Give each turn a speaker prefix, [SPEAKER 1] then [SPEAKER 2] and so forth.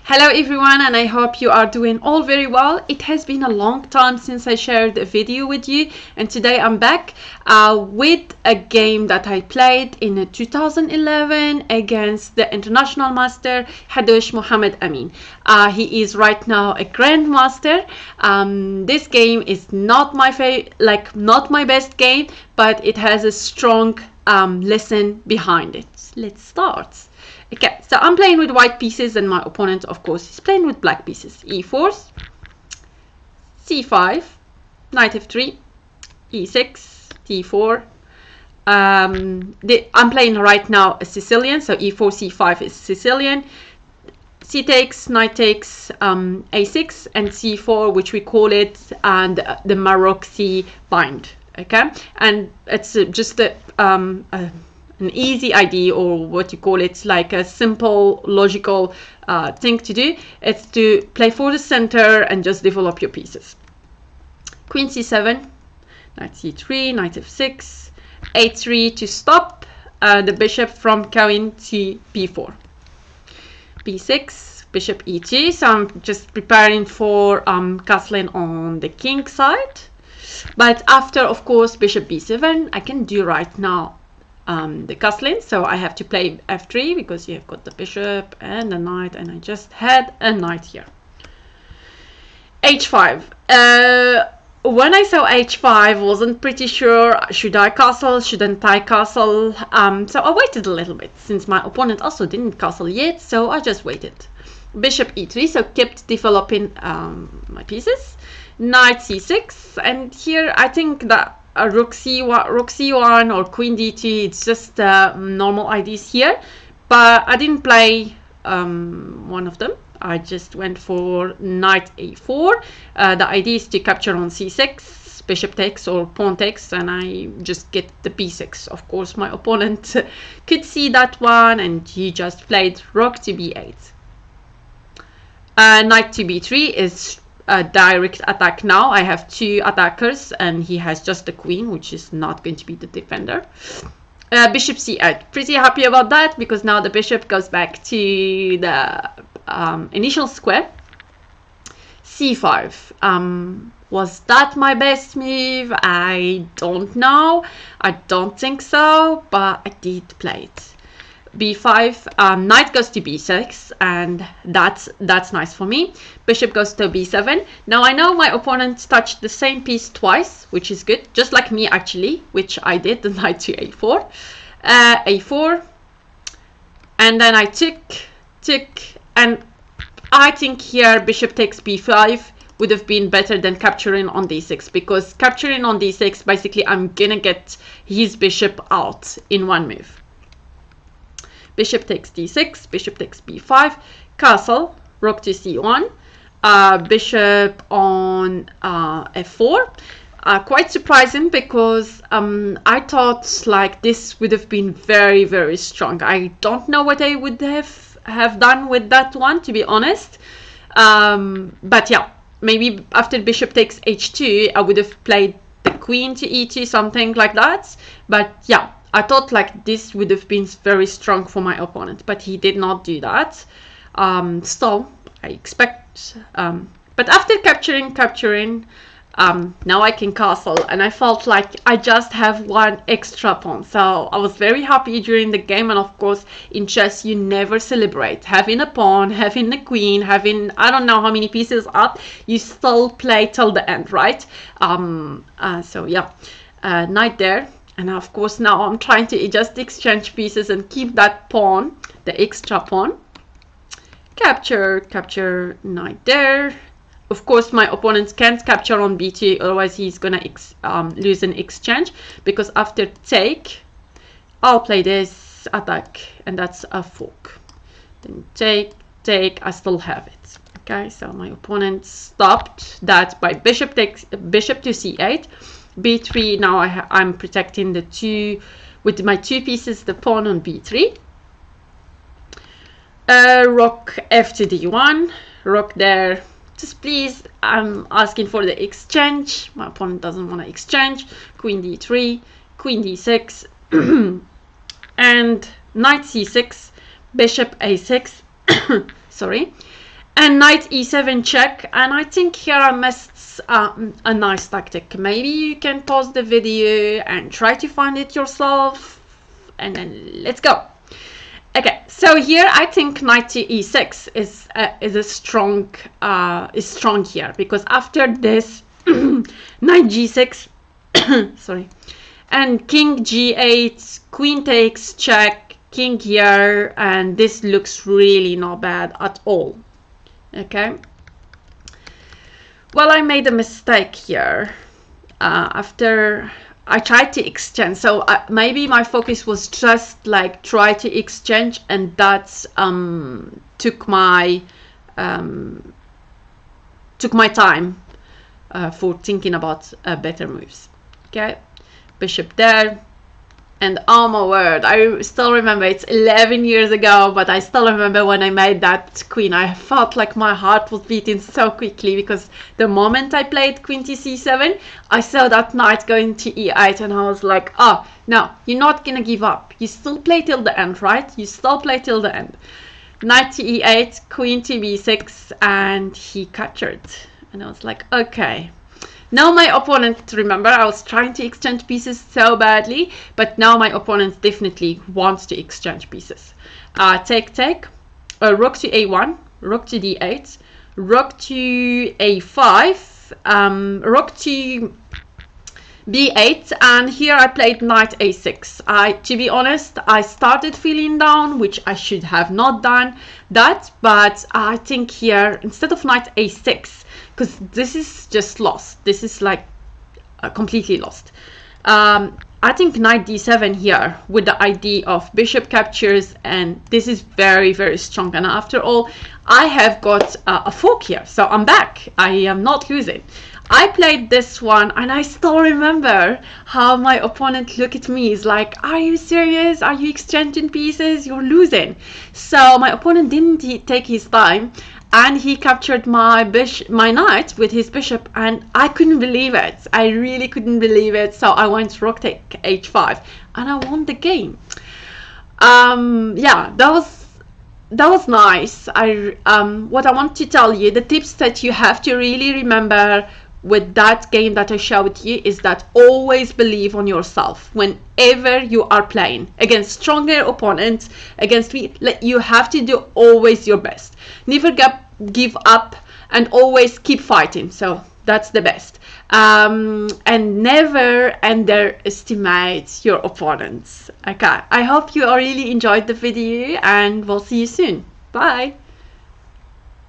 [SPEAKER 1] Hello everyone, and I hope you are doing all very well. It has been a long time since I shared a video with you, and today I'm back with a game that I played in 2011 against the international master Haddouche Mohamed. He is right now a grandmaster. This game is not my not my best game, but it has a strong lesson behind it. Let's start. Okay, so I'm playing with white pieces and my opponent, of course, is playing with black pieces. E4, C5, knight F3, E6, D4. I'm playing right now a Sicilian, so E4, C5 is Sicilian. C takes, knight takes, A6, and C4, which we call it, and the Maroc bind. Okay, and it's just an easy idea, or what you call it, like a simple logical thing to do. It's to play for the center and just develop your pieces. Queen C7, knight C3, knight F6, A3 to stop the bishop from going to B4. B6, bishop E2. So I'm just preparing for castling on the king side. But after, of course, bishop B7, I can do right now the castling. So I have to play F3 because you have got the bishop and the knight, and I just had a knight here. H5. When I saw H5, wasn't pretty sure, should I castle, shouldn't I castle? So I waited a little bit, since my opponent also didn't castle yet, so I just waited. Bishop E3, so kept developing my pieces. Knight C6, and here I think that rook C1 or queen D2, it's just normal ideas here, but I didn't play one of them. I just went for knight A4. The idea is to capture on C6, bishop takes or pawn takes, and I just get the B6. Of course, my opponent could see that one, and he just played rook to B8. Knight to B3 is a direct attack now. I have two attackers, and he has just the queen, which is not going to be the defender. Bishop C8. Pretty happy about that, because now the bishop goes back to the initial square. C5. Was that my best move? I don't know. I don't think so, but I did play it. B5, knight goes to B6, and that's nice for me. Bishop goes to B7. Now I know my opponent touched the same piece twice, which is good, just like me actually, which I did, the knight to A4. A4, and then I took, and I think here bishop takes B5 would have been better than capturing on D6, because capturing on D6, basically I'm gonna get his bishop out in one move. Bishop takes D6, bishop takes B5, castle, rook to C1, bishop on F4. Quite surprising, because I thought like this would have been very, very strong. I don't know what I would have done with that one, to be honest. But yeah, maybe after bishop takes H2, I would have played the queen to E2, something like that. But yeah, I thought like this would have been very strong for my opponent, but he did not do that. So I expect, but after capturing, now I can castle, and I felt like I just have one extra pawn. So I was very happy during the game, and of course in chess you never celebrate having a pawn, having a queen, having I don't know how many pieces up. You still play till the end, right? So yeah, knight there. And of course now I'm trying to just exchange pieces and keep that pawn, the extra pawn. Capture, knight there. Of course my opponent can't capture on B2, otherwise he's gonna lose an exchange, because after take, I'll play this attack, and that's a fork. Then take, I still have it. Okay, so my opponent stopped that by bishop to C8. B3, now I'm protecting the two, with my two pieces, the pawn on B3. Rook F to D1, rook there. Just please, I'm asking for the exchange. My opponent doesn't want to exchange. Queen D3, Queen D6, and knight C6, bishop A6, sorry. And knight e7 check, and I think here I missed a nice tactic. Maybe you can pause the video and try to find it yourself, and then let's go. Okay, so here I think knight to e6 is strong here, because after this knight g6 sorry, and king g8, queen takes check, king here, and this looks really not bad at all. Okay, well, I made a mistake here after I tried to exchange, so maybe my focus was just like try to exchange, and that took my time for thinking about better moves. Okay, bishop there. And oh my word, I still remember, it's 11 years ago, but I still remember when I made that queen. I felt like my heart was beating so quickly, because the moment I played queen to c7, I saw that knight going to e8, and I was like, oh, no, you're not gonna give up. You still play till the end, right? You still play till the end. Knight to e8, queen to b6, and he captured. And I was like, okay. Now my opponent, remember, I was trying to exchange pieces so badly, but now my opponent definitely wants to exchange pieces. Take, rook to a1, rook to d8, rook to a5, rook to b8, and here I played knight a6. To be honest, I started feeling down, which I should have not done that, but I think here, instead of knight a6, because this is just lost, this is like completely lost, I think knight d7 here with the idea of bishop captures, and this is very, very strong. And after all, I have got a fork here, so I'm back. I am not losing. I played this one, and I still remember how my opponent looked at me. He's like, are you serious? Are you exchanging pieces? You're losing. So my opponent didn't take his time, and he captured my knight with his bishop, and I couldn't believe it. I really couldn't believe it. So I went rook take h5, and I won the game. Yeah, that was nice. What I want to tell you, the tips that you have to really remember with that game that I showed you, is that always believe on yourself whenever you are playing against stronger opponents, you have to do always your best. Never give up, and always keep fighting. So that's the best. And never underestimate your opponents. Okay, I hope you really enjoyed the video, and we'll see you soon. Bye.